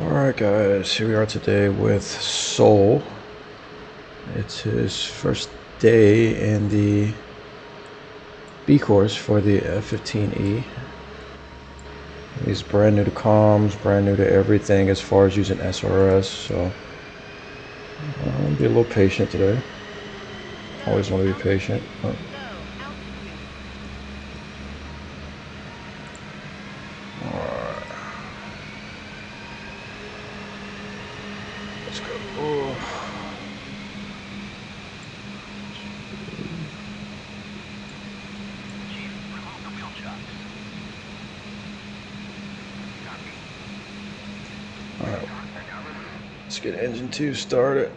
Alright guys, here we are today with Seoul. It's his first day in the B course for the F-15E. He's brand new to comms, brand new to everything as far as using SRS, so I'm gonna be a little patient today. Always want to be patient. Oh. Let's go. Alright, let's get engine 2 started.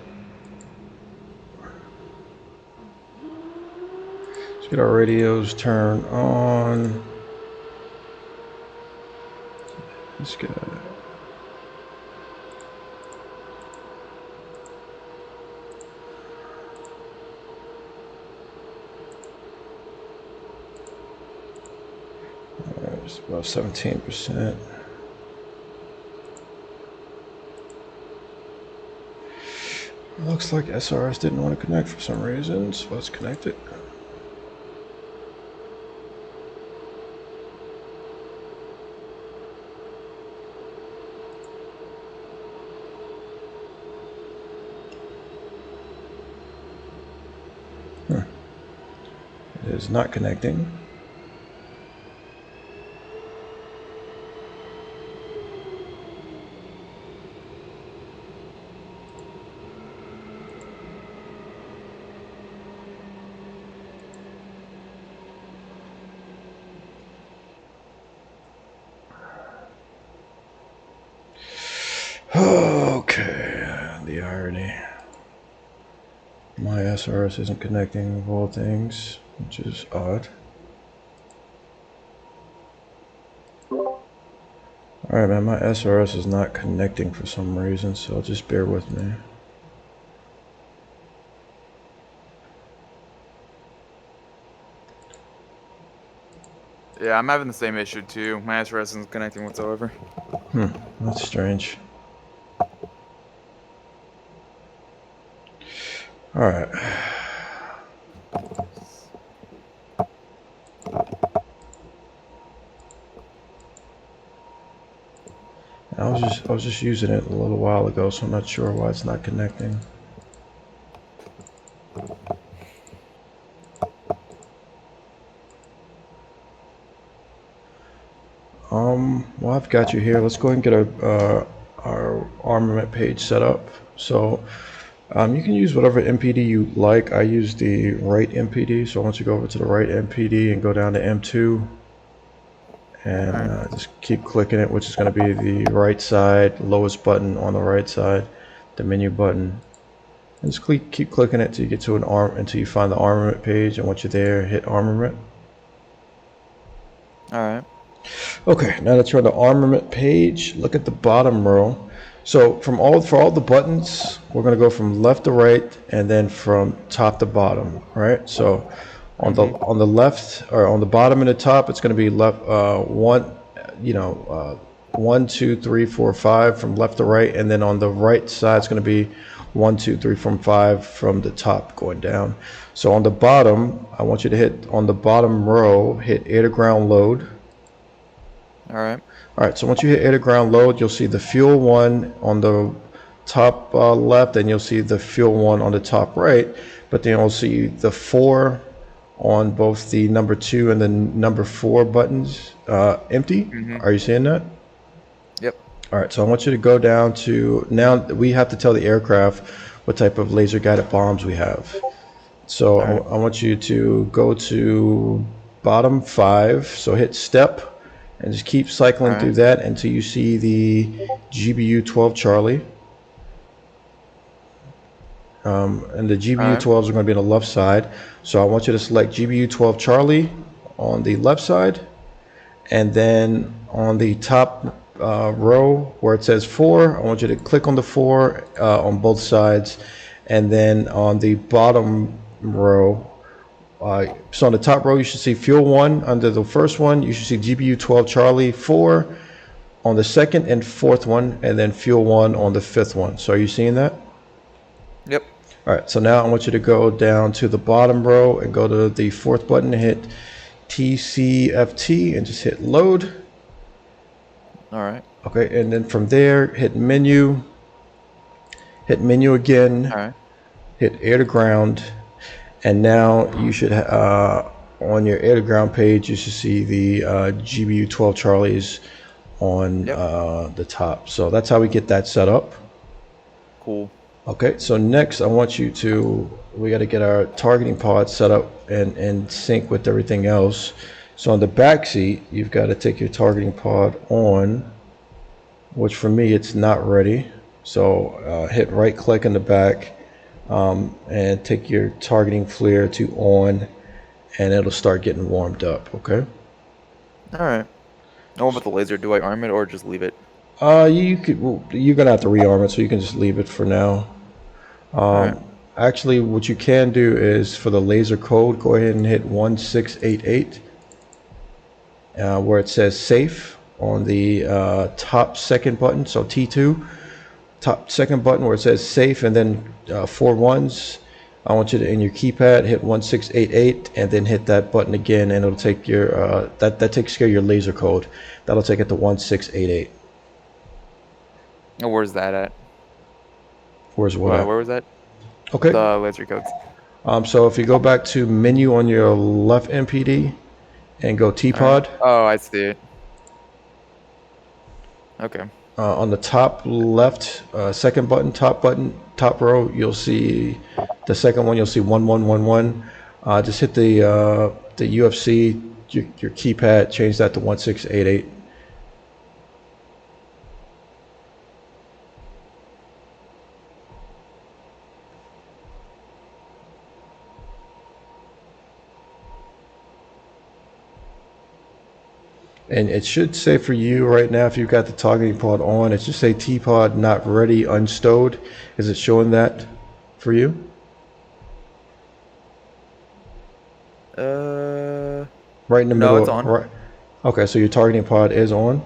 Let's get our radios turned on. Let's get just about 17%. Looks like SRS didn't want to connect for some reason, so let's connect it. It is not connecting. Okay, the irony. My SRS isn't connecting of all things, which is odd. Alright man, my SRS is not connecting for some reason, so just bear with me. Yeah, I'm having the same issue too. My SRS isn't connecting whatsoever. That's strange. Alright. I was just using it a little while ago, so I'm not sure why it's not connecting. Well, I've got you here. Let's go ahead and get our armament page set up. So you can use whatever MPD you like. I use the right MPD, so once you go over to the right MPD and go down to M2 and just keep clicking it, which is going to be the right side, lowest button on the right side, the menu button. And just keep clicking it until you get to until you find the armament page, and once you're there, hit armament. Alright. Okay, now that you're on the armament page, look at the bottom row. So for all the buttons, we're going to go from left to right and then from top to bottom, right? So on the left, or on the bottom and the top, it's going to be left 1, 2, 3, 4, 5 from left to right, and then on the right side it's going to be 1, 2, 3, 4, 5 from the top going down. So on the bottom, I want you to hit on the bottom row, hit air to ground load. Alright, so once you hit air to ground load, you'll see the fuel one on the top left, and you'll see the fuel one on the top right, but then you'll see the 4 on both the number 2 and the number 4 buttons empty. Are you seeing that? Yep. Alright, so I want you to go down to, now we have to tell the aircraft what type of laser guided bombs we have. So I want you to go to bottom 5, so hit step, and just keep cycling through that until you see the GBU 12 Charlie. And the GBU 12s are going to be on the left side. So I want you to select GBU 12 Charlie on the left side. And then on the top row where it says 4, I want you to click on the 4 on both sides. And then on the bottom row, so on the top row, you should see fuel 1. Under the first one, you should see GBU 12 Charlie 4. on the second and fourth one, and then fuel 1 on the fifth one. So are you seeing that? Yep. All right, so now I want you to go down to the bottom row and go to the fourth button and hit TCFT and just hit load. All right. Okay, and then from there, hit menu again, All right. hit air to ground, and now you should, on your air to ground page, you should see the GBU 12 Charlies on the top. So that's how we get that set up. Cool. Okay, so next I want you to, we got to get our targeting pod set up and sync with everything else. So on the back seat, you've got to take your targeting pod on, which for me, it's not ready. So hit right click in the back and take your targeting flare to on, and it'll start getting warmed up, okay? All right. Now what about the laser? Do I arm it or just leave it? You could, well, you're going to have to rearm it, so you can just leave it for now. All right. Actually, what you can do is for the laser code, go ahead and hit 1688, where it says safe on the top second button, so T2, top second button where it says safe, and then 4 ones. I want you to, in your keypad, hit 1688, and then hit that button again, and it'll take your, that takes care of your laser code. That'll take it to 1688. Oh, where's that at? Where's what? Where was that? Okay. The laser codes. So if you go back to menu on your left MPD and go T-Pod. Right. Oh, I see it. Okay. On the top left, second button, top row, you'll see the second one. You'll see 1111. Just hit the UFC, your keypad, change that to 1688. And it should say for you right now, if you've got the targeting pod on, it should say T-pod not ready, unstowed. Is it showing that for you? Right in the middle. No, it's on. Right. Okay, so your targeting pod is on.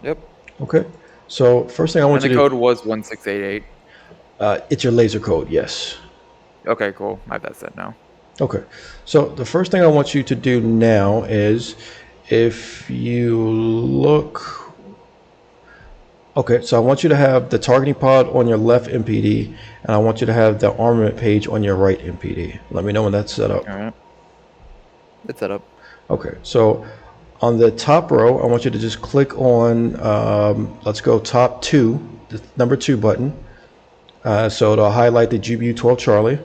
Yep. Okay. So first thing I want And you the to code was 1688. it's your laser code, yes. Okay, cool. I have that set now. Okay. So the first thing I want you to do now is, if you look, okay, so I want you to have the targeting pod on your left MPD, and I want you to have the armament page on your right MPD. Let me know when that's set up. All right. It's set up. Okay, so on the top row, I want you to just click on, let's go top 2, the number 2 button. So it'll highlight the GBU 12 Charlie.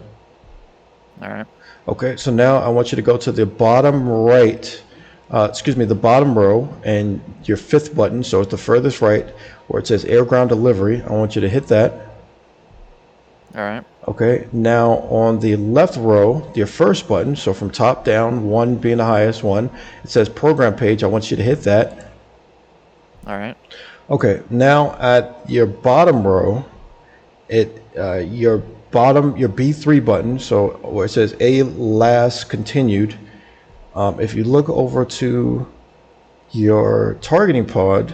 All right. Okay, so now I want you to go to the bottom right, the bottom row, and your 5th button, so it's the furthest right, where it says air ground delivery. I want you to hit that. All right. Okay, now on the left row, your first button, so from top down, 1 being the highest one, it says program page. I want you to hit that. All right. Okay, now at your bottom row, your B3 button, so where it says A last continued, if you look over to your targeting pod,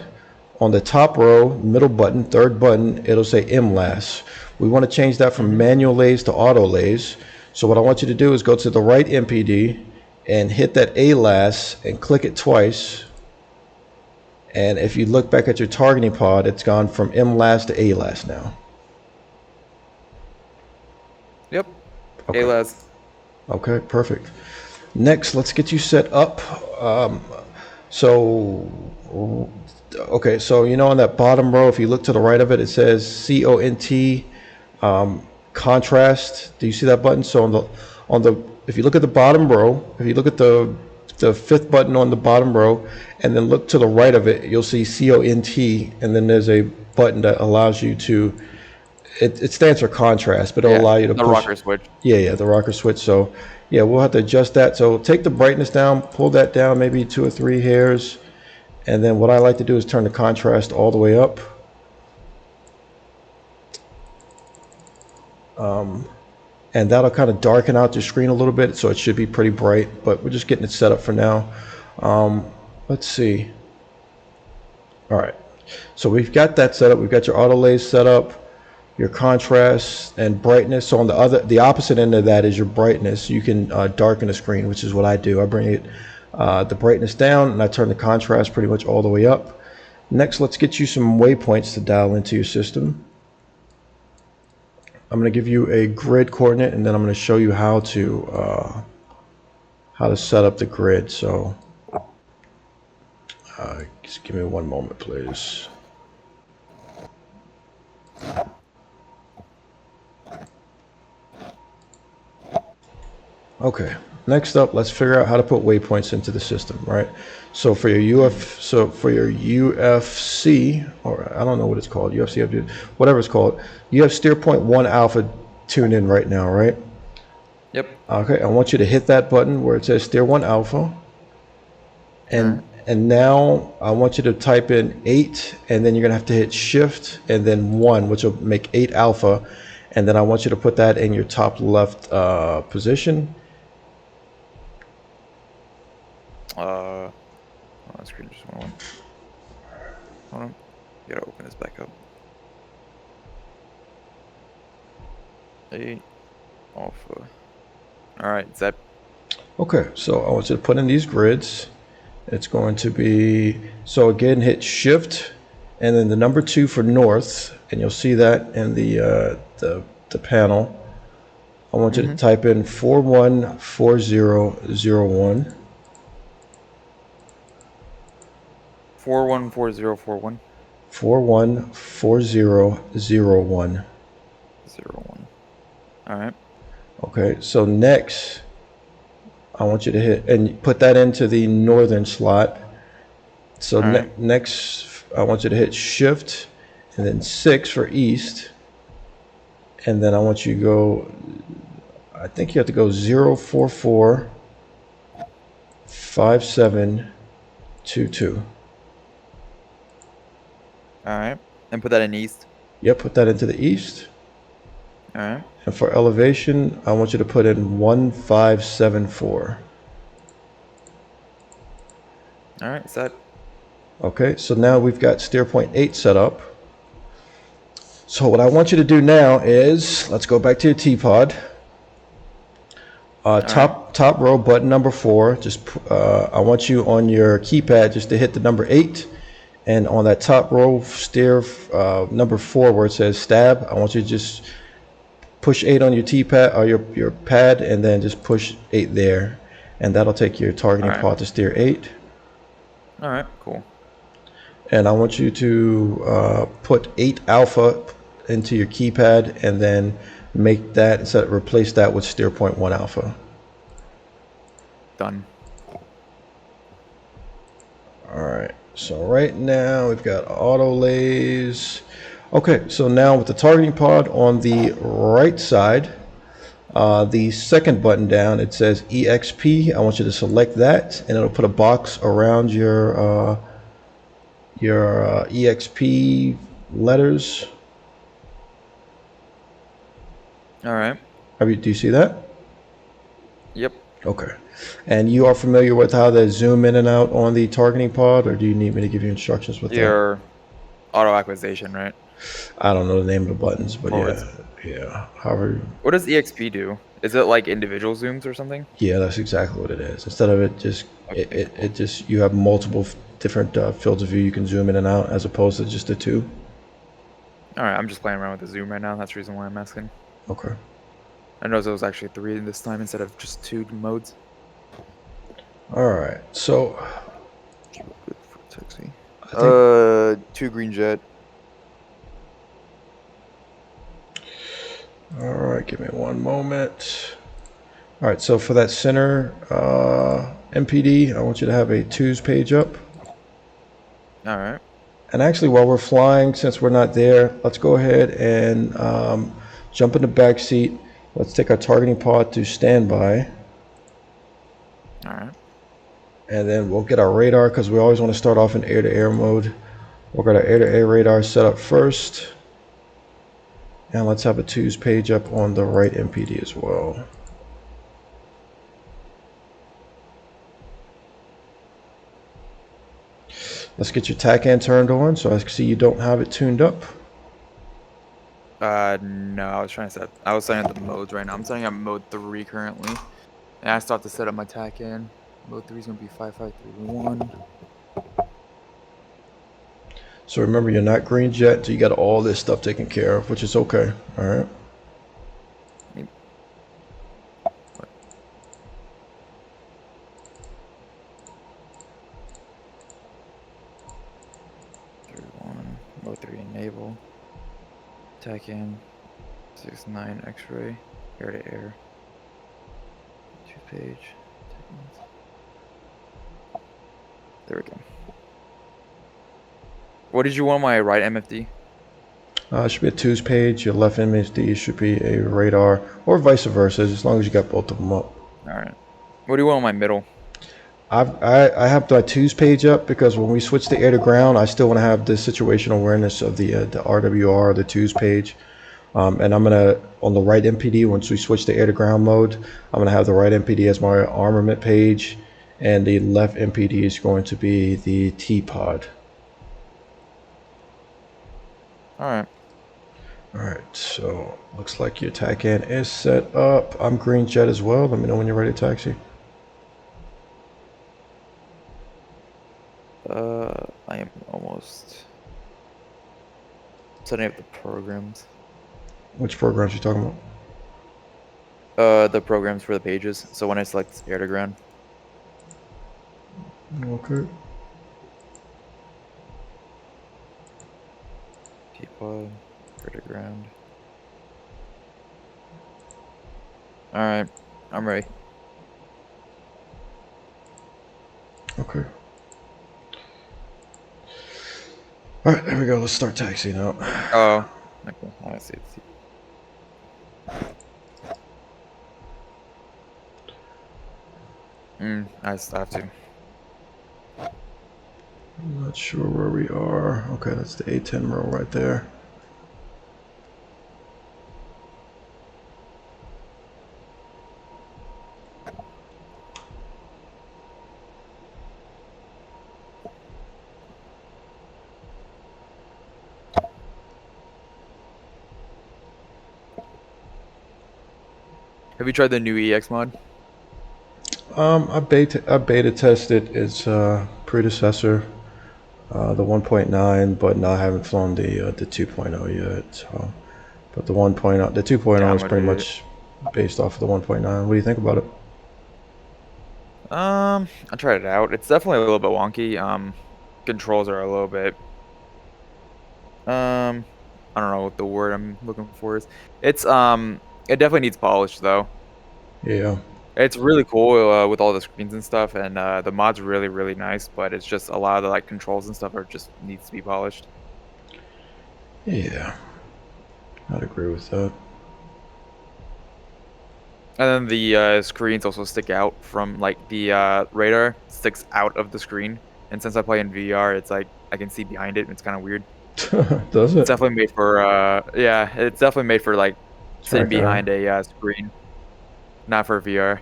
on the top row, middle button, 3rd button, it'll say M last. We want to change that from manual lays to auto lays. So what I want you to do is go to the right MPD and hit that A last and click it twice. And if you look back at your targeting pod, it's gone from M last to A last now. Yep. Okay. ALAS. Okay, perfect. Next, let's get you set up. Okay, so you know on that bottom row, if you look to the right of it, it says CONT contrast. Do you see that button? So if you look at the bottom row, if you look at the 5th button on the bottom row, and then look to the right of it, you'll see CONT, and then there's a button that allows you to. It stands for contrast, but it'll allow you to the push. rocker switch. Yeah, the rocker switch. So yeah, we'll have to adjust that. So take the brightness down, pull that down maybe 2 or 3 hairs, and then what I like to do is turn the contrast all the way up. And that'll kind of darken out your screen a little bit, so it should be pretty bright, but we're just getting it set up for now. Let's see. All right. So we've got that set up. We've got your auto lays set up, your contrast and brightness. So on the opposite end of that is your brightness. You can darken the screen, which is what I do. I bring it the brightness down and I turn the contrast pretty much all the way up. Next, let's get you some waypoints to dial into your system. I'm going to give you a grid coordinate, and then I'm going to show you how to set up the grid. So just give me one moment, please. Okay, next up, let's figure out how to put waypoints into the system, right? So for your UFC, or I don't know what it's called, UFC, whatever it's called, you have steer point 1 alpha tuned in right now, right? Yep. Okay, I want you to hit that button where it says steer 1 alpha, and now I want you to type in 8, and then you're gonna have to hit shift and then 1, which will make 8 alpha, and then I want you to put that in your top left position. My screen just went away. Hold on. You gotta open this back up. 8 alpha. Alright, is that Okay, so I want you to put in these grids. It's going to be, so again, hit shift and then the number 2 for north, and you'll see that in the panel. I want you to type in 414001. 414041? 414001. 01. Alright. Okay, so next, I want you to hit, and put that into the northern slot. So next, I want you to hit shift and then 6 for east. And then I want you to go, I think you have to go 0445722. Alright. And put that in east. Yep, put that into the east. Alright. And for elevation, I want you to put in 1574. Alright, set. Okay, so now we've got steer point 8 set up. So what I want you to do now is, let's go back to your T-pod. Top row, button number 4. Just I want you on your keypad just to hit the number 8. And on that top row, steer number 4 where it says stab, I want you to just push 8 on your T-pad or your pad, and then just push 8 there. And that'll take your targeting pod to steer 8. Alright, cool. And I want you to put 8 alpha into your keypad and then make that, replace that with steer point 1 alpha. Done. Alright, so right now we've got auto lays. Okay, so now with the targeting pod on the right side, the second button down, it says EXP. I want you to select that, and it'll put a box around your EXP letters. All right. Do you see that? Yep. Okay. And you are familiar with how to zoom in and out on the targeting pod, or do you need me to give you instructions with your auto acquisition, right? I don't know the name of the buttons, but yeah. However. What does EXP do? Is it like individual zooms or something? Yeah, that's exactly what it is. Instead of it just, it just, you have multiple different fields of view you can zoom in and out, as opposed to just the 2. All right, I'm just playing around with the zoom right now. That's the reason why I'm asking. Okay. I noticed it was actually 3 this time instead of just 2 modes. All right, so. Good for taxi. 2 green jet. All right, give me one moment. All right, so for that center MPD, I want you to have a 2s page up. All right. And actually, while we're flying, since we're not there, let's go ahead and jump in the back seat. Let's take our targeting pod to standby. All right. And then we'll get our radar, because we always want to start off in air-to-air mode. We'll get our air-to-air radar set up first. And let's have a 2s page up on the right MPD as well. Let's get your TACAN turned on so I can see you don't have it tuned up. No, I was trying to set. I was setting up the modes right now. I'm setting up mode 3 currently, and I still have to set up my TACAN. Mode 3 is gonna be 5531. So remember, you're not green jet, so you got all this stuff taken care of, which is okay. All right. What? 31. Mode 3 enable. TACAN 69 X-ray. Air to air. 2-page. There we go. What did you want my right MFD? It should be a twos page. Your left MSD should be a radar, or vice versa, as long as you got both of them up. All right. What do you want on my middle? I have my twos page up because when we switch the air to ground, I still want to have the situational awareness of the RWR, the twos page. And I'm gonna, on the right MPD, once we switch to air to ground mode, I'm gonna have the right MPD as my armament page, and the left MPD is going to be the T-pod. All right. All right, so looks like your TACAN is set up. I'm green jet as well. Let me know when you're ready to taxi. I am almost setting up the programs. Which programs you talking about? The programs for the pages. So when I select air to ground. Okay. T-pod, air to ground. All right, I'm ready. Okay. All right, there we go. Let's start taxiing out. Oh, okay. I see. I still have to. I'm not sure where we are. Okay, that's the A10 row right there. Have you tried the new EX mod? I beta tested its predecessor, the 1.9, but no, I haven't flown the 2.0 yet. So, but the 1.0, the 2.0 is pretty Downloaded it. much based off of the 1.9. What do you think about it? I tried it out. It's definitely a little bit wonky. Controls are a little bit. I don't know what the word I'm looking for is. It's it definitely needs polish though. Yeah. It's really cool with all the screens and stuff, and the mod's really, really nice. But it's just a lot of the like controls and stuff are just needs to be polished. Yeah. I'd agree with that. And then the screens also stick out from like the radar sticks out of the screen. And since I play in VR, it's like I can see behind it. And it's kind of weird. Does It's it? definitely made for yeah, it's definitely made for like sitting Track eye. behind a screen, not for VR.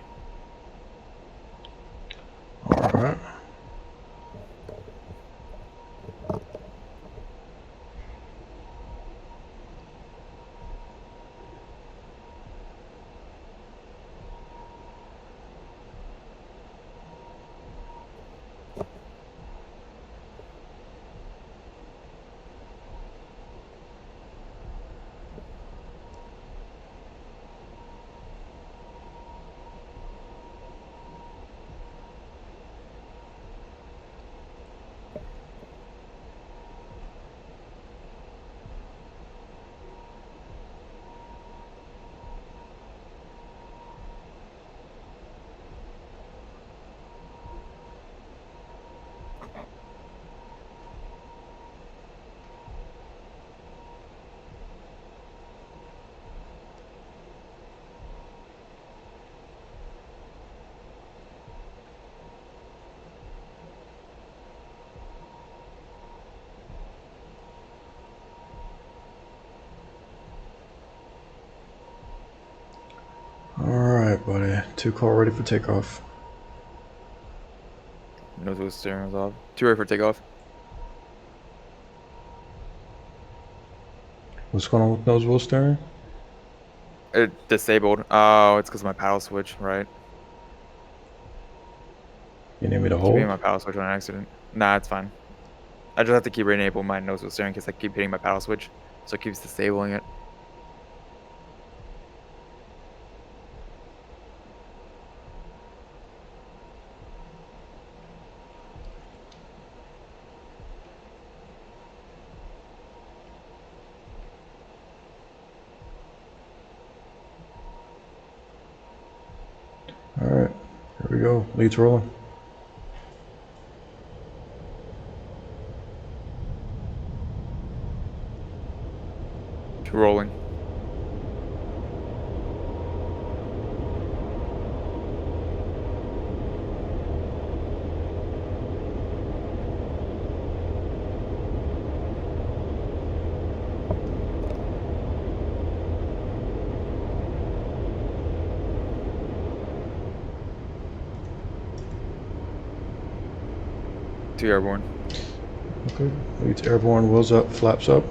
All right. All right, buddy. 2 call ready for takeoff. Knows what steering is off. 2 ready for takeoff. What's going on with nose wheel steering? It disabled. Oh, it's because of my paddle switch, right? You need me to I keep hitting hold? my paddle switch on accident. Nah, it's fine. I just have to keep re-enable my nose wheel steering because I keep hitting my paddle switch, so it keeps disabling it. All right, here we go. Leads rolling. Rolling. Two airborne. Okay, leads airborne, wheels up, flaps up.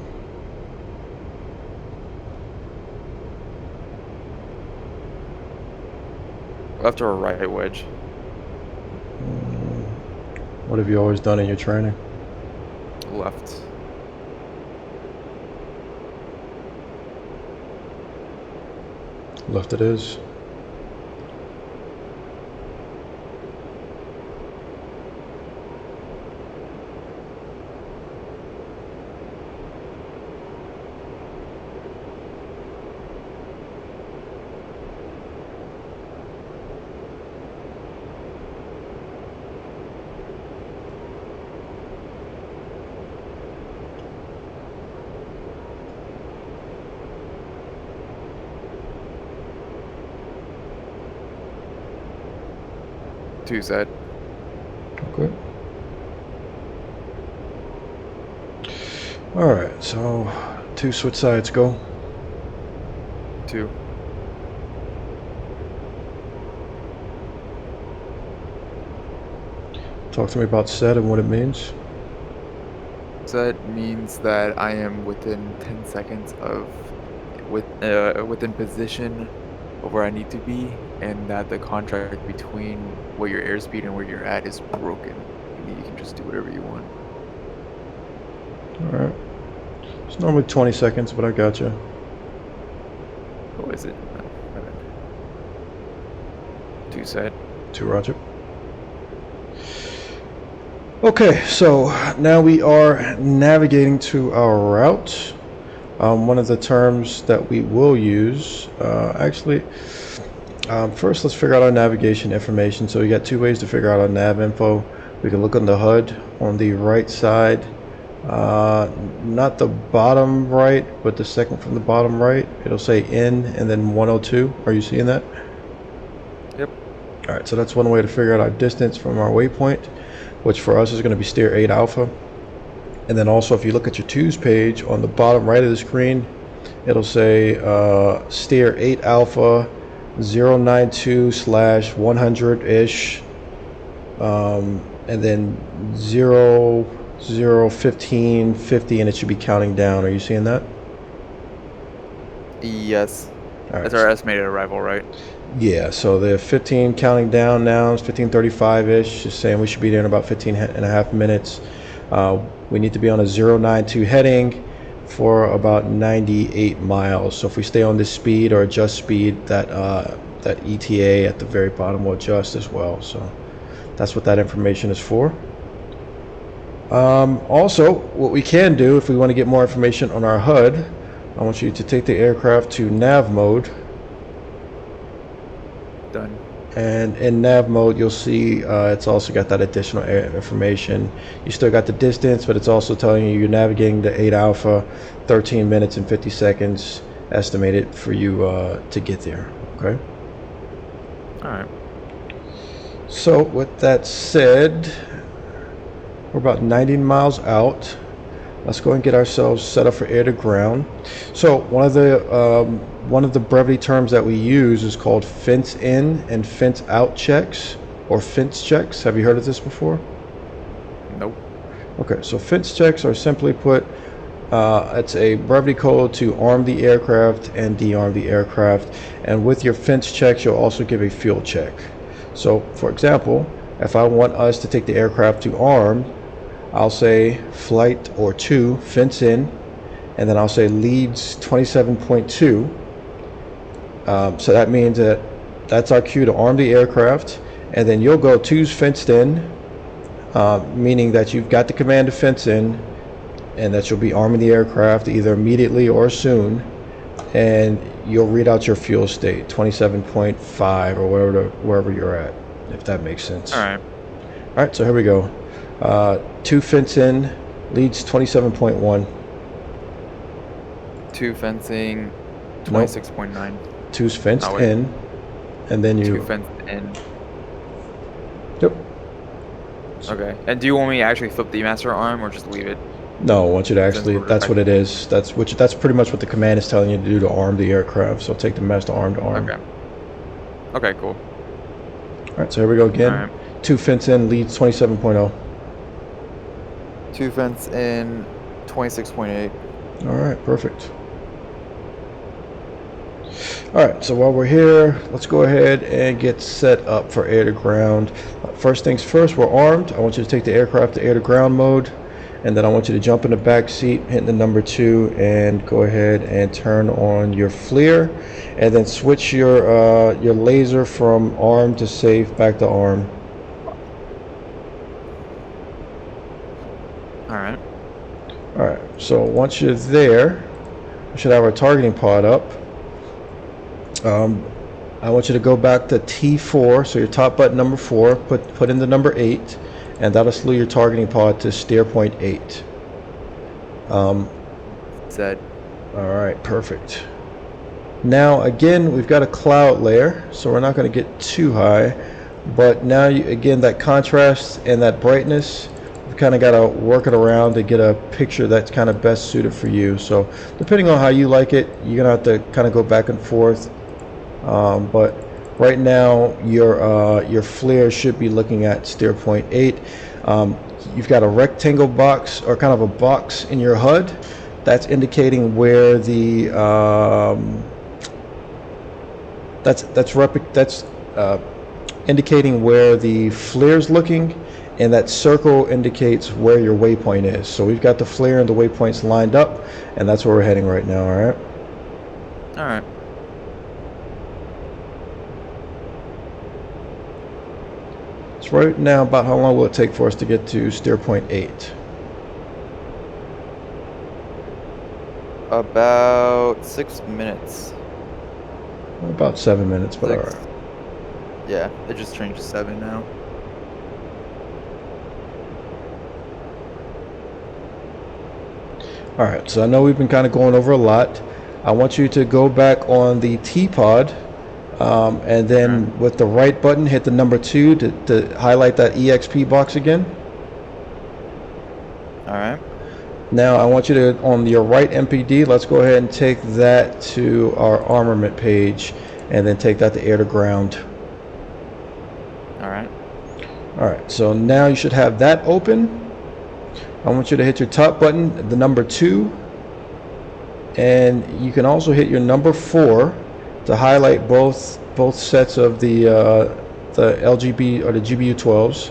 Left or right wedge? What have you always done in your training? Left. Left it is. Two set. Okay. All right, so 2 switch sides, go. Two. Talk to me about set and what it means. Set means that I am within 10 seconds of within position of where I need to be, and that the contract between what your airspeed and where you're at is broken. And you can just do whatever you want. All right. It's normally 20 seconds, but I got you. Oh, is it? No, my bad. Two set. 2 Roger. Okay, so now we are navigating to our route. One of the terms that we will use, first let's figure out our navigation information. So we got 2 ways to figure out our nav info. We can look on the HUD on the right side, not the bottom right, but the second from the bottom right. It'll say in and then 102. Are you seeing that? Yep. All right, so that's one way to figure out our distance from our waypoint, which for us is going to be steer 8 alpha. And then also, if you look at your twos page on the bottom right of the screen, it'll say steer 8 alpha 092/100-ish, and then 001550, and it should be counting down. Are you seeing that? Yes. All That's right. our estimated arrival, right? Yeah, so the 15 counting down now is 15:35-ish, just saying we should be there in about 15 and a half minutes. We need to be on a 092 heading for about 98 miles. So if we stay on this speed or adjust speed, that ETA at the very bottom will adjust as well. So that's what that information is for. Also, what we can do if we want to get more information on our HUD, I want you to take the aircraft to nav mode. Done. And in nav mode, you'll see it's also got that additional information. You still got the distance, but it's also telling you you're navigating the 8 alpha, 13 minutes and 50 seconds estimated for you to get there. Okay. All right. So with that said, we're about 90 miles out. Let's go and get ourselves set up for air to ground. So one of the brevity terms that we use is called fence in and fence out checks, or fence checks. Have you heard of this before? Nope. Okay, so fence checks are simply put It's a brevity code to arm the aircraft and de-arm the aircraft. And with your fence checks, you'll also give a fuel check. So, for example, if I want us to take the aircraft to arm, I'll say flight or 2, fence in, and then I'll say leads 27.2. So that means that's our cue to arm the aircraft, and then you'll go 2's fenced in, meaning that you've got the command to fence in, and that you'll be arming the aircraft either immediately or soon, and you'll read out your fuel state 27.5 or wherever you're at, if that makes sense. All right, so here we go. 2 fence in, leads 27.1. 2 fencing, 26.9. 2's fenced in, and then you 2 fenced in. Yep. Okay. And do you want me to actually flip the master arm or just leave it? No, I want you to actually, that's what it is. That's pretty much what the command is telling you to do to arm the aircraft. So take the master arm to arm. Okay. Okay, cool. All right, so here we go again. All right. 2 fence in, leads 27.0. 2 fence in, 26.8. All right, perfect. All right, so while we're here, let's go ahead and get set up for air to ground. First things first, we're armed. I want you to take the aircraft to air to ground mode, and then I want you to jump in the back seat, hitting the number 2, and go ahead and turn on your FLIR, and then switch your laser from arm to safe back to arm. All right. All right, so once you're there, we should have our targeting pod up. I want you to go back to T4, so your top button number 4, put in the number 8, and that'll slew your targeting pod to steer point 8. Set. All right, perfect. Now again, we've got a cloud layer, so we're not going to get too high, but now again, that contrast and that brightness, we've kind of got to work it around to get a picture that's kind of best suited for you. So depending on how you like it, you're gonna have to kind of go back and forth. But right now your FLIR should be looking at steer point 8. You've got a rectangle box, or kind of a box in your HUD that's indicating where the indicating where the FLIR's looking, and that circle indicates where your waypoint is. So we've got the FLIR and the waypoints lined up, and that's where we're heading right now. All right. All right. So right now, about how long will it take for us to get to steer point 8? About 6 minutes. About 7 minutes, but 6. all right. Yeah, it just changed to 7 now. All right, so I know we've been kind of going over a lot. I want you to go back on the T-pod, and then with the right button, hit the number 2 to highlight that EXP box again. All right. Now I want you to, on your right MPD, let's go ahead and take that to our armament page, and then take that to air to ground. All right. All right, so now you should have that open. I want you to hit your top button, the number 2, and you can also hit your number 4 to highlight both sets of the LGB or the GBU-12s.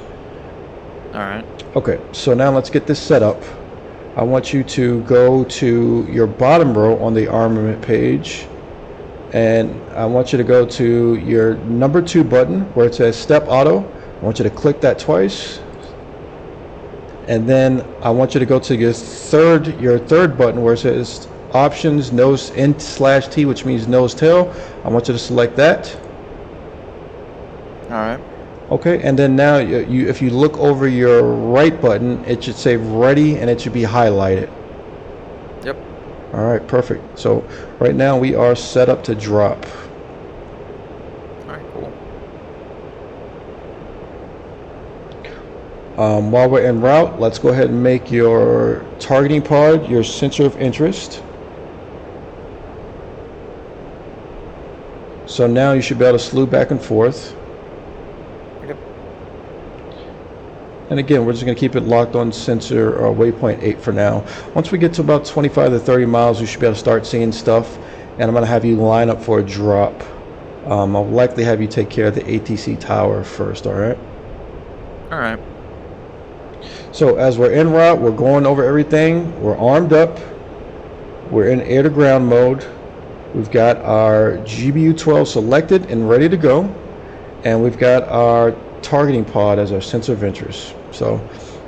All right. Okay, so now let's get this set up. I want you to go to your bottom row on the armament page, and I want you to go to your number 2 button where it says Step Auto. I want you to click that twice. And then I want you to go to your third button where it says Options Nose N/T, which means nose tail. I want you to select that. All right. Okay, and then now if you look over your right button, it should say Ready, and it should be highlighted. Yep. All right, perfect. So right now we are set up to drop. All right, cool. While we're en route, let's go ahead and make your targeting pod your center of interest. So now you should be able to slew back and forth. Yep. And again, we're just going to keep it locked on sensor waypoint 8 for now. Once we get to about 25 to 30 miles, we should be able to start seeing stuff. And I'm going to have you line up for a drop. I'll likely have you take care of the ATC tower first, all right? All right. So as we're en route, we're going over everything. We're armed up. We're in air-to-ground mode. We've got our GBU-12 selected and ready to go. And we've got our targeting pod as our sensor of interest. So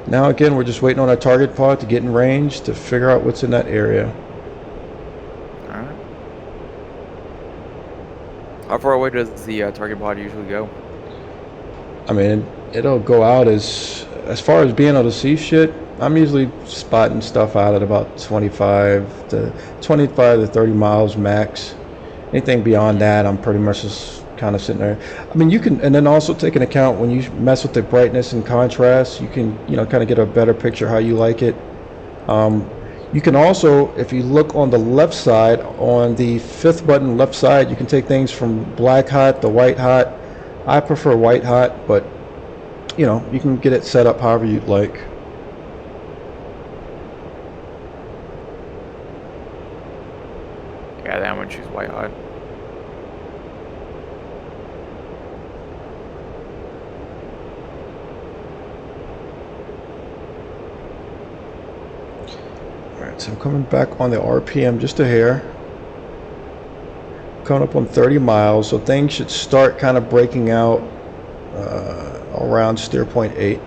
now again, we're just waiting on our target pod to get in range to figure out what's in that area. All right. How far away does the target pod usually go? I mean, it'll go out as far as being able to see shit. I'm usually spotting stuff out at about 25 to 30 miles max. Anything beyond that, I'm pretty much just kind of sitting there. I mean, you can, and then also take into account when you mess with the brightness and contrast, you can, kind of get a better picture how you like it. You can also, if you look on the left side, on the 5th button left side, you can take things from black hot to white hot. I prefer white hot, but you can get it set up however you'd like. Yeah, then I'm gonna choose white hot. Alright, so I'm coming back on the RPM just a hair. Coming up on 30 miles, so things should start kind of breaking out around steer point 8.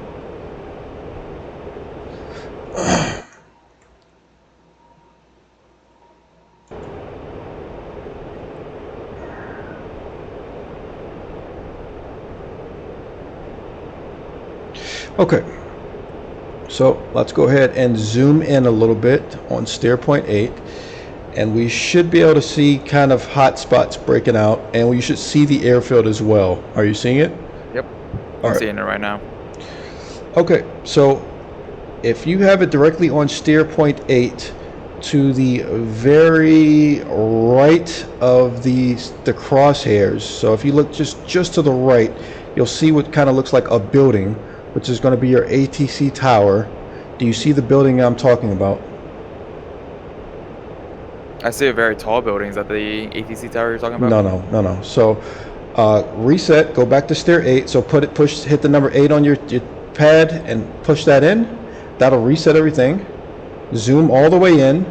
Okay, so let's go ahead and zoom in a little bit on steer point 8, and we should be able to see kind of hot spots breaking out, and we should see the airfield as well. Are you seeing it? Yep, I'm seeing it right now. Okay, so if you have it directly on steer point 8 to the very right of the crosshairs, so if you look just to the right, you'll see what kind of looks like a building, which is going to be your ATC tower. Do you see the building I'm talking about? I see a very tall building. Is that the ATC tower you're talking about? No. So reset, go back to steer 8. So hit the number 8 on your pad and push that in. That'll reset everything. Zoom all the way in.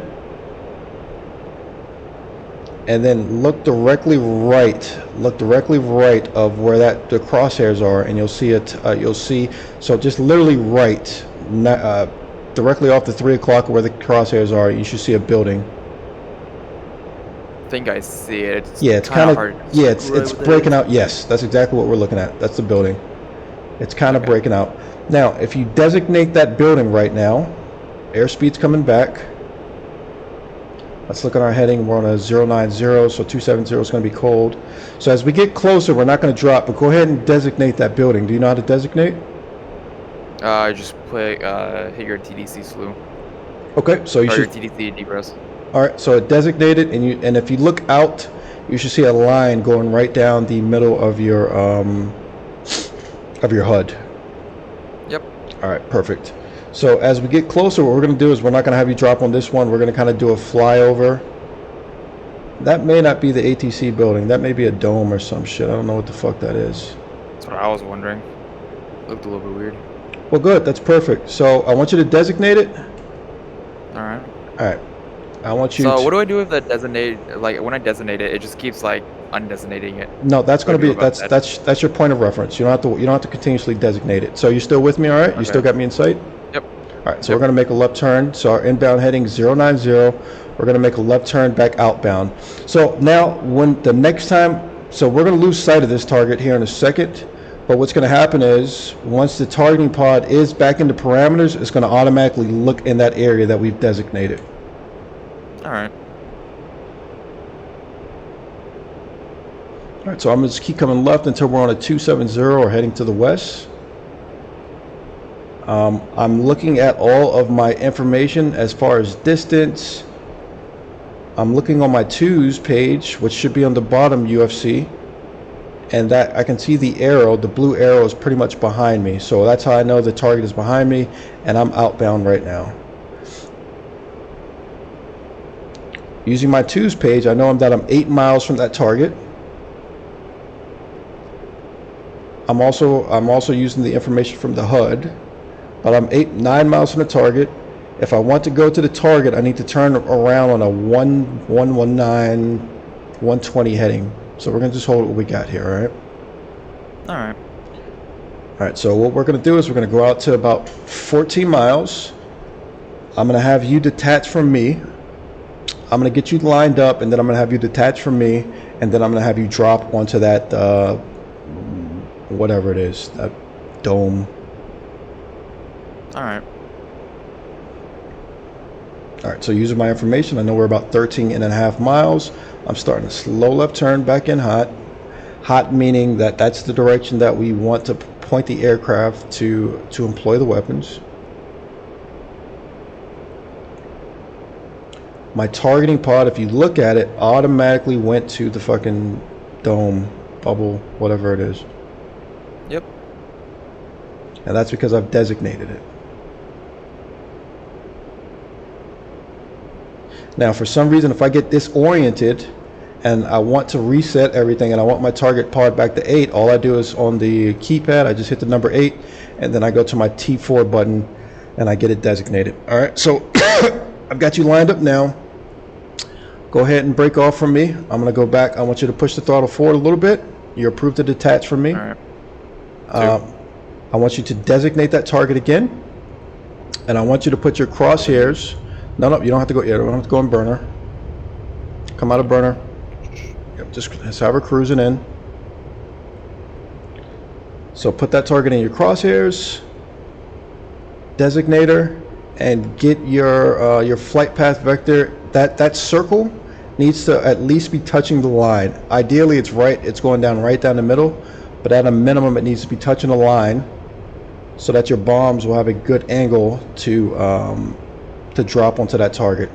And then look directly right. Look directly right of where the crosshairs are, and you'll see it. So just literally right, directly off the 3 o'clock where the crosshairs are. You should see a building. I think I see it. It's kind of hard. Yeah, it's breaking out. Yes, that's exactly what we're looking at. That's the building. It's kind of breaking out. Now, if you designate that building right now, airspeed's coming back. Let's look at our heading. We're on a 090, so 270 is going to be cold. So as we get closer, we're not going to drop, but go ahead and designate that building. Do you know how to designate? Just hit your TDC slew. Okay, so you should. Your TDC depress. All right, so it designated, and if you look out, you should see a line going right down the middle of your HUD. Yep. All right, perfect. So as we get closer, what we're going to do is we're not going to have you drop on this one. We're going to kind of do a flyover. That may not be the ATC building. That may be a dome or some shit. I don't know what the fuck that is. That's what I was wondering. Looked a little bit weird. Well, good. That's perfect. So I want you to designate it. All right. All right. I want you. So what do I do with that designate? Like when I designate it, it just keeps like undesignating it. No, that's going to be that's your point of reference. You don't have to continuously designate it. So you still with me? All right. Okay. You still got me in sight? Yep. All right. So we're going to make a left turn. So our inbound heading 090. We're going to make a left turn back outbound. So now when the next time, so we're going to lose sight of this target here in a second. But what's going to happen is once the targeting pod is back into parameters, it's going to automatically look in that area that we've designated. All right. All right, so I'm going to just keep coming left until we're on a 270 or heading to the west. I'm looking at all of my information as far as distance. I'm looking on my twos page, which should be on the bottom UFC. and that I can see the arrow, the blue arrow is pretty much behind me. So that's how I know the target is behind me, and I'm outbound right now. Using my twos page, I know that I'm 8 miles from that target. I'm also using the information from the HUD, but I'm 9 miles from the target. If I want to go to the target, I need to turn around on a 119, 120 heading. So we're gonna just hold what we got here, all right? All right. All right, so what we're gonna do is we're gonna go out to about 14 miles. I'm gonna have you detach from me. I'm gonna get you lined up, and then I'm gonna have you detach from me, and then I'm gonna have you drop onto that, whatever it is, that dome. All right. All right, so using my information, I know we're about 13.5 miles. I'm starting a slow left turn back in hot. Hot meaning that that's the direction that we want to point the aircraft to employ the weapons. My targeting pod, if you look at it, automatically went to the fucking dome, bubble, whatever it is. Yep. And that's because I've designated it. Now, for some reason, if I get disoriented and I want to reset everything and I want my target pod back to 8, all I do is on the keypad, I just hit the number 8, and then I go to my T4 button and I get it designated. All right, so I've got you lined up now. Go ahead and break off from me. I'm going to go back. I want you to push the throttle forward a little bit. You're approved to detach from me. All right. I want you to designate that target again, and I want you to put your crosshairs. No, you don't have to go. Yeah, you don't have to go in burner. Come out of burner. Yep, just have her cruising in. So put that target in your crosshairs, designator, and get your flight path vector. That circle needs to at least be touching the line. Ideally, it's going down right down the middle, but at a minimum, it needs to be touching the line, so that your bombs will have a good angle to drop onto that target.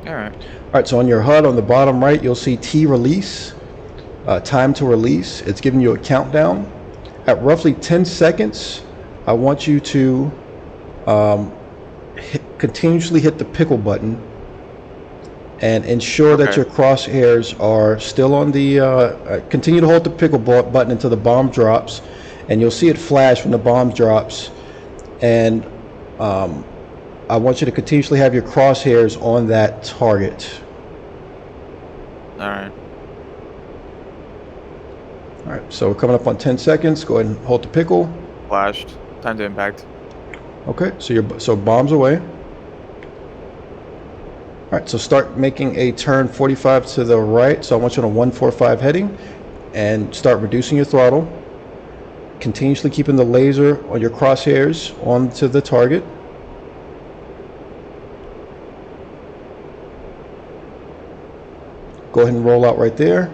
All right. All right, so on your HUD on the bottom right, you'll see T release, time to release. It's giving you a countdown. At roughly 10 seconds, I want you to continuously hit the pickle button and ensure that your crosshairs are still on the, continue to hold the pickle button until the bomb drops, and you'll see it flash when the bomb drops. And I want you to continuously have your crosshairs on that target. All right. All right, so we're coming up on 10 seconds. Go ahead and hold the pickle. Flashed. Time to impact. Okay, so bombs away. All right, so start making a turn 45 to the right. So I want you on a 145 heading, and start reducing your throttle. Continuously keeping the laser on your crosshairs onto the target. Go ahead and roll out right there.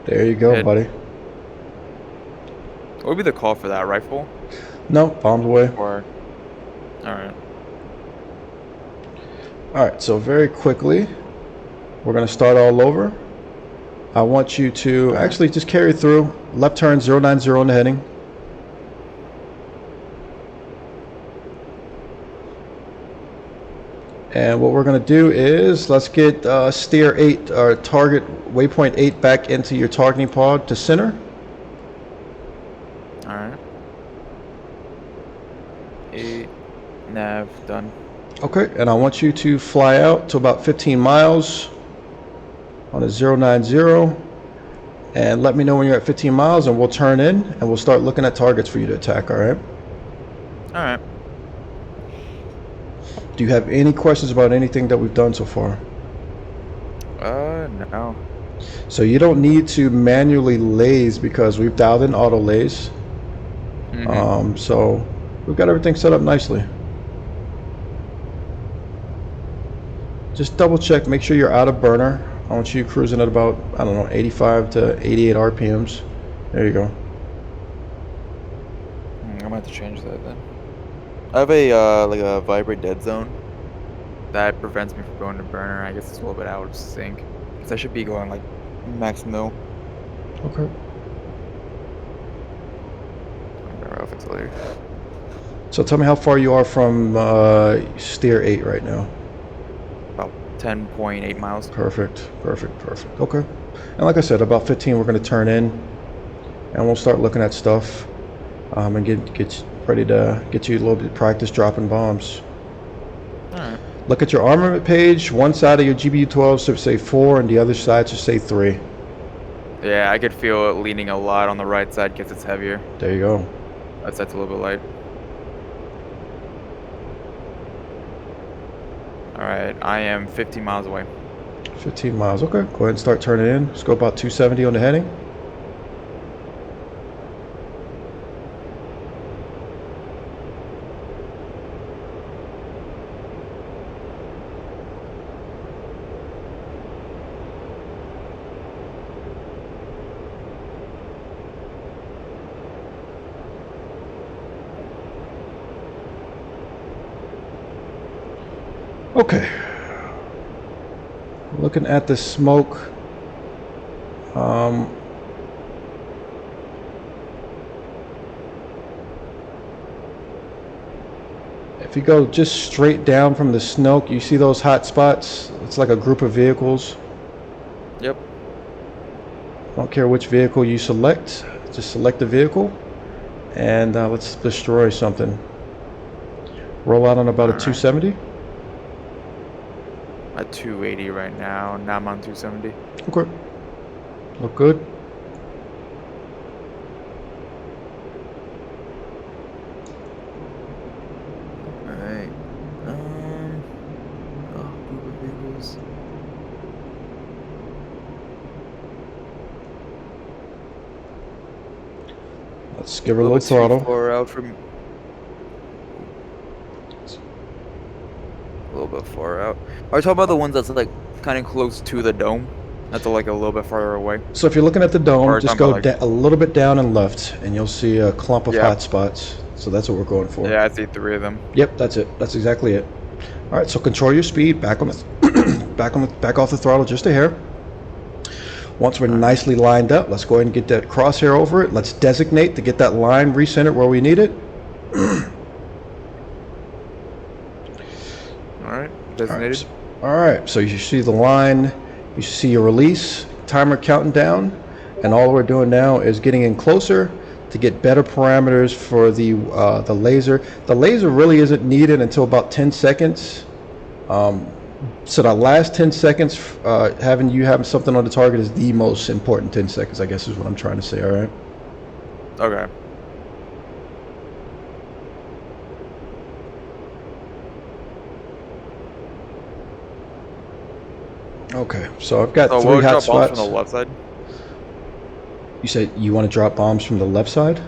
There you go, buddy. What would be the call for that rifle? No, bombs away. Or, all right. All right, so very quickly, we're going to start all over. I want you to actually just carry through. Left turn 090 on the heading. And what we're going to do is let's get steer 8 or target waypoint 8 back into your targeting pod to center. All right. 8 nav done. Okay, and I want you to fly out to about 15 miles on a 090, and let me know when you're at 15 miles, and we'll turn in and we'll start looking at targets for you to attack. All right. All right. Do you have any questions about anything that we've done so far? No. So you don't need to manually laze because we've dialed in auto laze. Mm-hmm. So we've got everything set up nicely. Just double check, make sure you're out of burner. I want you cruising at about, I don't know, 85 to 88 RPMs. There you go. I'm gonna have to change that then. I have a like a vibrate dead zone. that prevents me from going to burner. I guess it's a little bit out of sync. Because I should be going like max mil. Okay. I'm better off auxiliary. So tell me how far you are from steer 8 right now. About 10.8 miles. Perfect, perfect, perfect. Okay. And like I said, about 15 we're going to turn in, and we'll start looking at stuff, and get ready to get you a little bit of practice dropping bombs. Alright. Look at your armament page. One side of your GBU-12 should say 4, and the other side should say 3. Yeah, I could feel it leaning a lot on the right side because it's heavier. There you go. That side's a little bit light. Alright, I am 15 miles away. 15 miles. Okay, go ahead and start turning in. Let's go about 270 on the heading. Okay. Looking at the smoke. If you go just straight down from the smoke, you see those hot spots? It's like a group of vehicles. Yep. Don't care which vehicle you select. Just select the vehicle, and let's destroy something. Roll out on about a 270. At 280 right now. Now I'm on 270. Okay. Look good. Alright. Group of vehicles. Let's give her a little throttle. Far out from. A little bit far out. Are you talking about the ones that's like kind of close to the dome? That's like a little bit farther away. So if you're looking at the dome, Or just talking go about, like, a little bit down and left, and you'll see a clump of Yeah. hot spots. So that's what we're going for. Yeah, I see 3 of them. Yep, that's it. That's exactly it. All right, so control your speed. Back on the back off the throttle just a hair. Once we're nicely lined up, let's go ahead and get that crosshair over it. Let's designate to get that line recentered where we need it. Alright, designated. All right, so you see the line, you see your release, timer counting down, and all we're doing now is getting in closer to get better parameters for the laser. The laser really isn't needed until about 10 seconds. So the last 10 seconds, having something on the target is the most important 10 seconds, I guess is what I'm trying to say, all right? Okay. Okay, so I've got So 3 we'll hot drop bombs spots. from the left side. You said you want to drop bombs from the left side?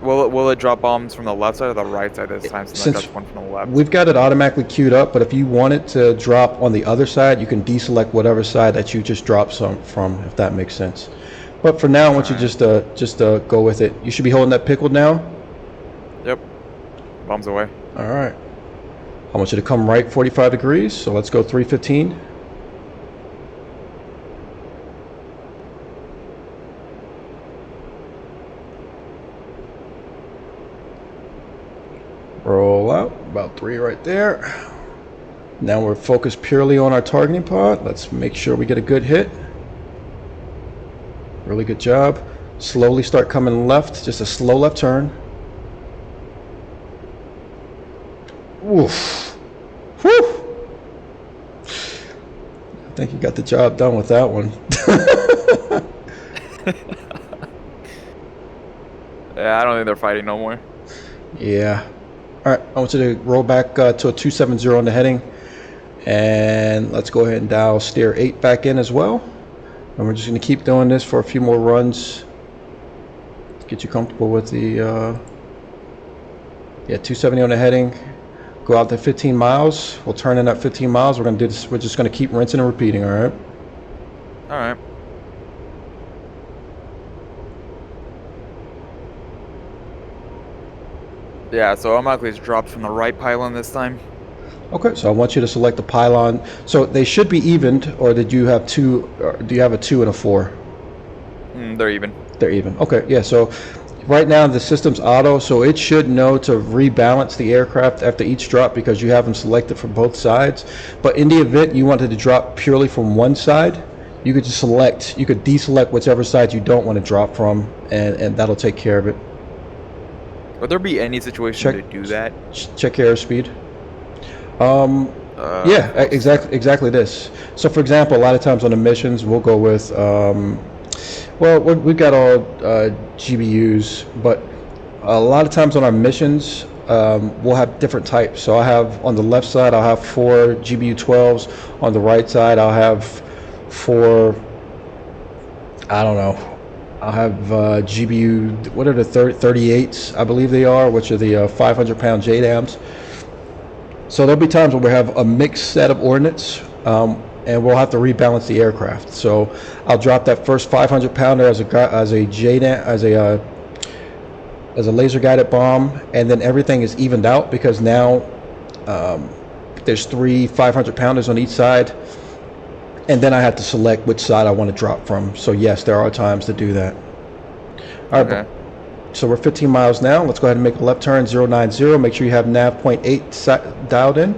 Will it drop bombs from the left side or the right side this time? Since I touched one from the left. We've got it automatically queued up, but if you want it to drop on the other side, you can deselect whatever side that you just dropped some from, if that makes sense. But for now, I want you just go with it. You should be holding that pickled now. Yep. Bombs away. All right. I want you to come right 45 degrees, so let's go 315. Roll out, about 3 right there. Now we're focused purely on our targeting pod. Let's make sure we get a good hit. Really good job. Slowly start coming left, just a slow left turn. Oof. Whew. I think you got the job done with that one. Yeah, I don't think they're fighting no more. Yeah. All right, I want you to roll back to a 270 on the heading. And let's go ahead and dial steer 8 back in as well. And we're just going to keep doing this for a few more runs to get you comfortable with the 270 on the heading. Go out to 15 miles. We'll turn in at 15 miles. We're going to do this. We're just going to keep rinsing and repeating, all right? All right. Yeah, so automatically it's dropped from the right pylon this time. Okay, so I want you to select the pylon. So they should be evened, or did you have two? Or do you have a 2 and a 4? They're even. They're even. Okay, yeah. So right now the system's auto, so it should know to rebalance the aircraft after each drop because you have them selected from both sides. But in the event you wanted to drop purely from one side, you could just select. You could deselect whichever side you don't want to drop from, and that'll take care of it. Would there be any situation Check to do that? check your airspeed. Yeah, exactly this. So, for example, a lot of times on the missions, we'll go with, well, we've got all GBUs, but a lot of times on our missions, we'll have different types. So I have on the left side, I'll have 4 GBU 12s. On the right side, I'll have 4, I don't know, I'll have GBU, what are the 38s, I believe they are, which are the 500-pound JDAMs. So there'll be times when we have a mixed set of ordnance, and we'll have to rebalance the aircraft. So I'll drop that first 500-pounder as a JDAM, as a laser guided bomb, and then everything is evened out because now there's 3 500-pounders on each side, and then I have to select which side I want to drop from. So yes, there are times to do that. All right. Okay. So we're 15 miles now. Let's go ahead and make a left turn, 090. Make sure you have nav 0.8 dialed in.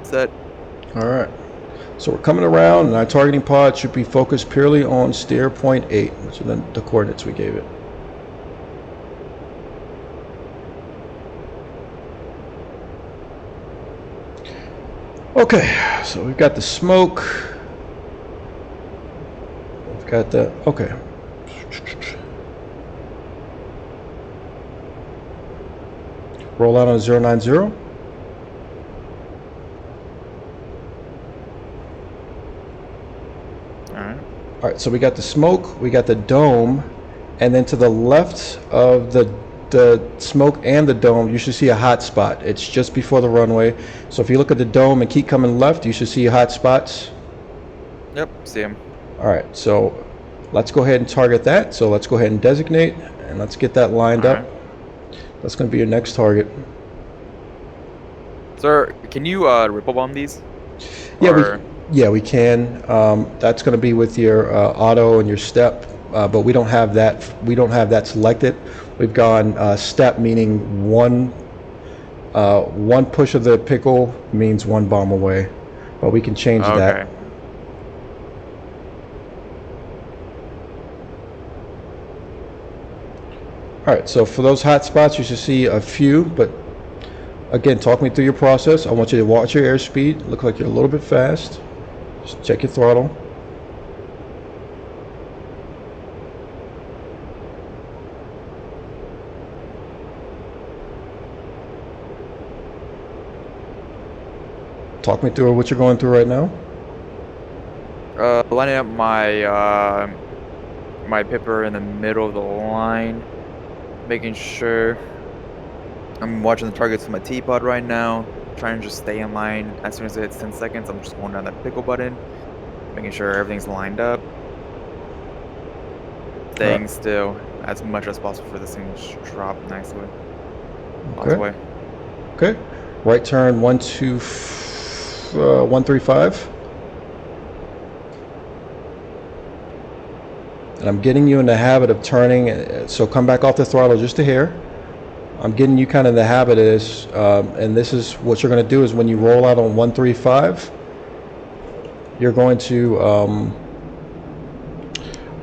Set. All right. So we're coming around, and our targeting pod should be focused purely on steer 0.8, which are the coordinates we gave it. Okay, so we've got the smoke. We've got the, okay. Roll out on 090. All right. All right, so we got the smoke, we got the dome, and then to the left of the smoke and the dome, you should see a hot spot. It's just before the runway. So if you look at the dome and keep coming left, you should see hot spots. Yep, see him. All right, so let's go ahead and target that. So let's go ahead and designate, and let's get that lined up. That's going to be your next target. Sir, can you ripple bomb these? Yeah, we can. That's going to be with your auto and your step, but we don't have that. We don't have that selected. We've gone step, meaning one push of the pickle means 1 bomb away, but we can change that. All right, so for those hot spots, you should see a few, but again, talk me through your process. I want you to watch your airspeed. Look like you're a little bit fast. Just check your throttle. Talk me through what you're going through right now. Lining up my my pipper in the middle of the line, making sure I'm watching the targets with my T-pod right now, trying to just stay in line. As soon as it hits 10 seconds, I'm just holding down that pickle button, making sure everything's lined up, staying still as much as possible for this thing to drop nicely. Okay. Okay. Right turn 135. And I'm getting you in the habit of turning, so come back off the throttle just a hair. I'm getting you kind of in the habit of this, and this is what you're going to do is when you roll out on 135, you're going to,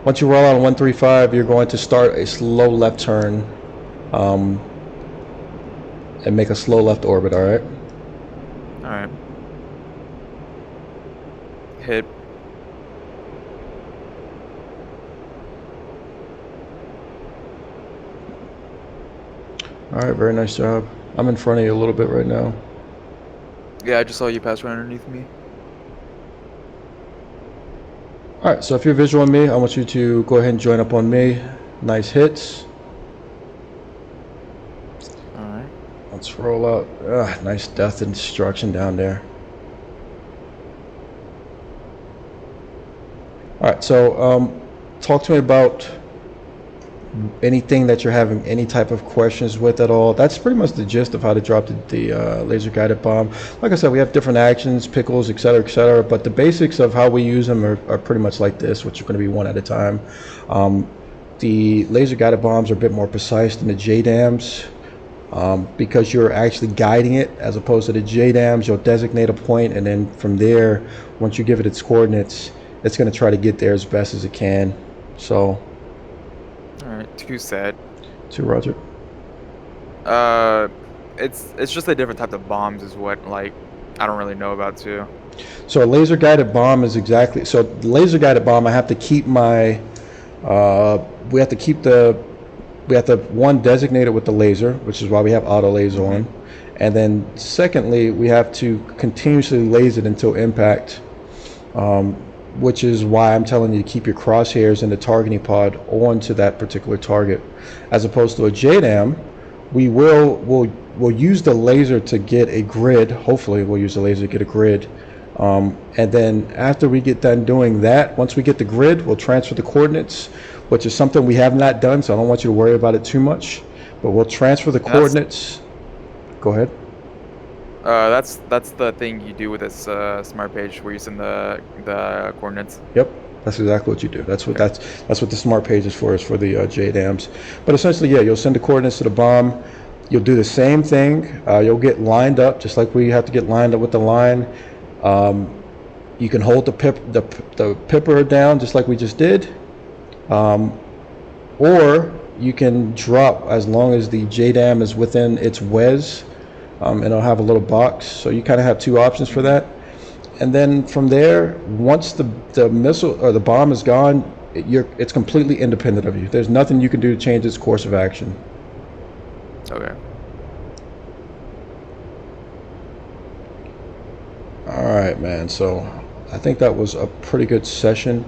once you roll out on 135, you're going to start a slow left turn and make a slow left orbit, all right? All right. Hit. All right, very nice job. I'm in front of you a little bit right now. Yeah, I just saw you pass right underneath me. All right, so if you're visual on me, I want you to go ahead and join up on me. Nice hits. All right. Let's roll out. Nice death and destruction down there. All right, so talk to me about anything that you're having any type of questions with at all. That's pretty much the gist of how to drop the laser guided bomb. Like I said, we have different actions, pickles, etc., but the basics of how we use them are pretty much like this, which are going to be one at a time. The laser guided bombs are a bit more precise than the JDAMs. Because you're actually guiding it, as opposed to the JDAMs, you'll designate a point, and then from there, once you give it its coordinates, it's going to try to get there as best as it can. So, All right, too sad. to Roger. It's just a different type of bombs is what like I don't really know about too. So a laser guided bomb is exactly so. The laser guided bomb, I have to keep my. We have to keep the. We have to one designate it with the laser, which is why we have auto laser on, and then secondly, we have to continuously laser it until impact. Which is why I'm telling you to keep your crosshairs in the targeting pod onto that particular target, as opposed to a JDAM. We'll use the laser to get a grid. Hopefully, we'll use the laser to get a grid, and then after we get done doing that, once we get the grid, we'll transfer the coordinates, which is something we have not done. So I don't want you to worry about it too much, but we'll transfer the coordinates. Go ahead. That's the thing you do with this smart page where you send the coordinates. Yep, that's exactly what you do. That's what that's what the smart page is for the JDAMs. But essentially, yeah, you'll send the coordinates to the bomb. You'll do the same thing. You'll get lined up just like we have to get lined up with the line. You can hold the pipper down just like we just did, or you can drop as long as the JDAM is within its WES. And it'll have a little box, so you kind of have two options for that. And then from there, once the missile or the bomb is gone, it's completely independent of you. There's nothing you can do to change its course of action. Okay. All right, man. So I think that was a pretty good session.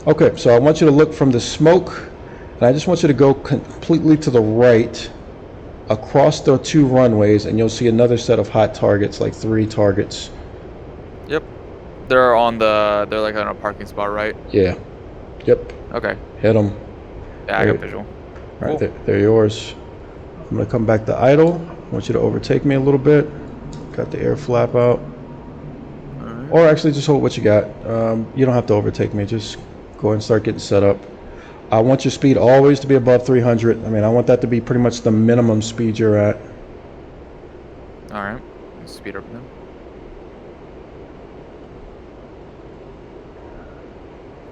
Okay, so I want you to look from the smoke, and I just want you to go completely to the right across the two runways, and you'll see another set of hot targets, like 3 targets. Yep. They're like on a parking spot, right? Yeah. Yep. Okay. Hit them. Yeah, I got visual. All right, they're yours. I'm gonna come back to idle. I want you to overtake me a little bit. Got the air flap out. Right. Or actually, just hold what you got. You don't have to overtake me. Just go ahead and start getting set up. I want your speed always to be above 300. I mean, I want that to be pretty much the minimum speed you're at. All right. Speed up then.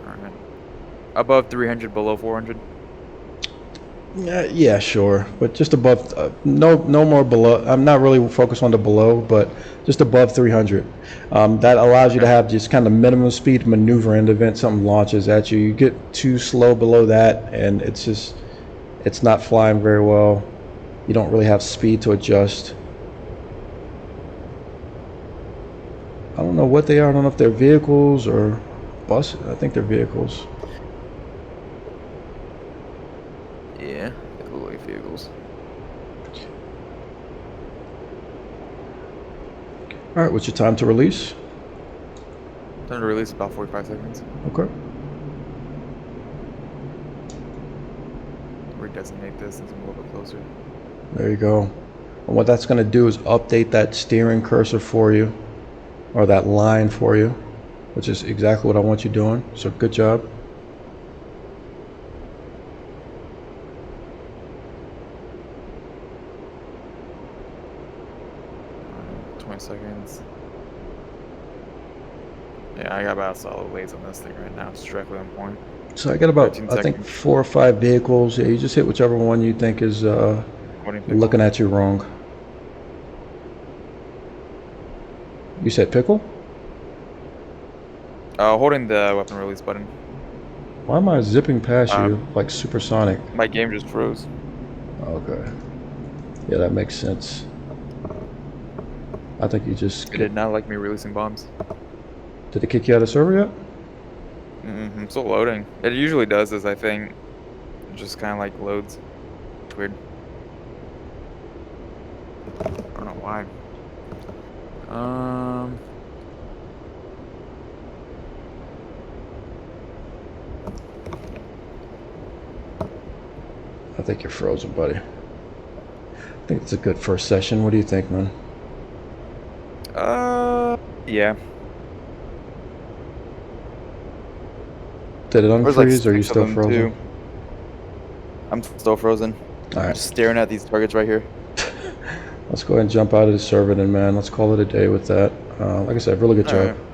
All right. Above 300, below 400. Yeah, sure, but just above. No more below. I'm not really focused on the below, but just above 300. That allows you to have just kind of minimum speed to maneuver in the event something launches at you. You get too slow below that, and it's not flying very well. You don't really have speed to adjust. I don't know what they are. I don't know if they're vehicles or buses. I think they're vehicles. Yeah, they look like vehicles. All right, what's your time to release? Time to release about 45 seconds. Okay. Redesignate this since I'm a little bit closer. There you go. And what that's going to do is update that steering cursor for you, or that line for you, which is exactly what I want you doing. So good job. Seconds. Yeah, I got about a solid weights on this thing right now. It's directly on point. So I got about, I think, 4 or 5 vehicles. Yeah, you just hit whichever one you think is looking at you wrong. You said pickle? Holding the weapon release button. Why am I zipping past you like supersonic? My game just froze. Okay. Yeah, that makes sense. I think you just... It did not like me releasing bombs. Did it kick you out of server yet? I'm still loading. It usually does this, I think. It just kind of like loads. It's weird. I don't know why. I think you're frozen, buddy. I think it's a good first session. What do you think, man? Yeah. Did it There's like unfreeze, or are you 6 of still them frozen? too. I'm still frozen. All I'm right. just staring at these targets right here. Let's go ahead and jump out of the server then, man. Let's call it a day with that. Like I said, really good All job. right.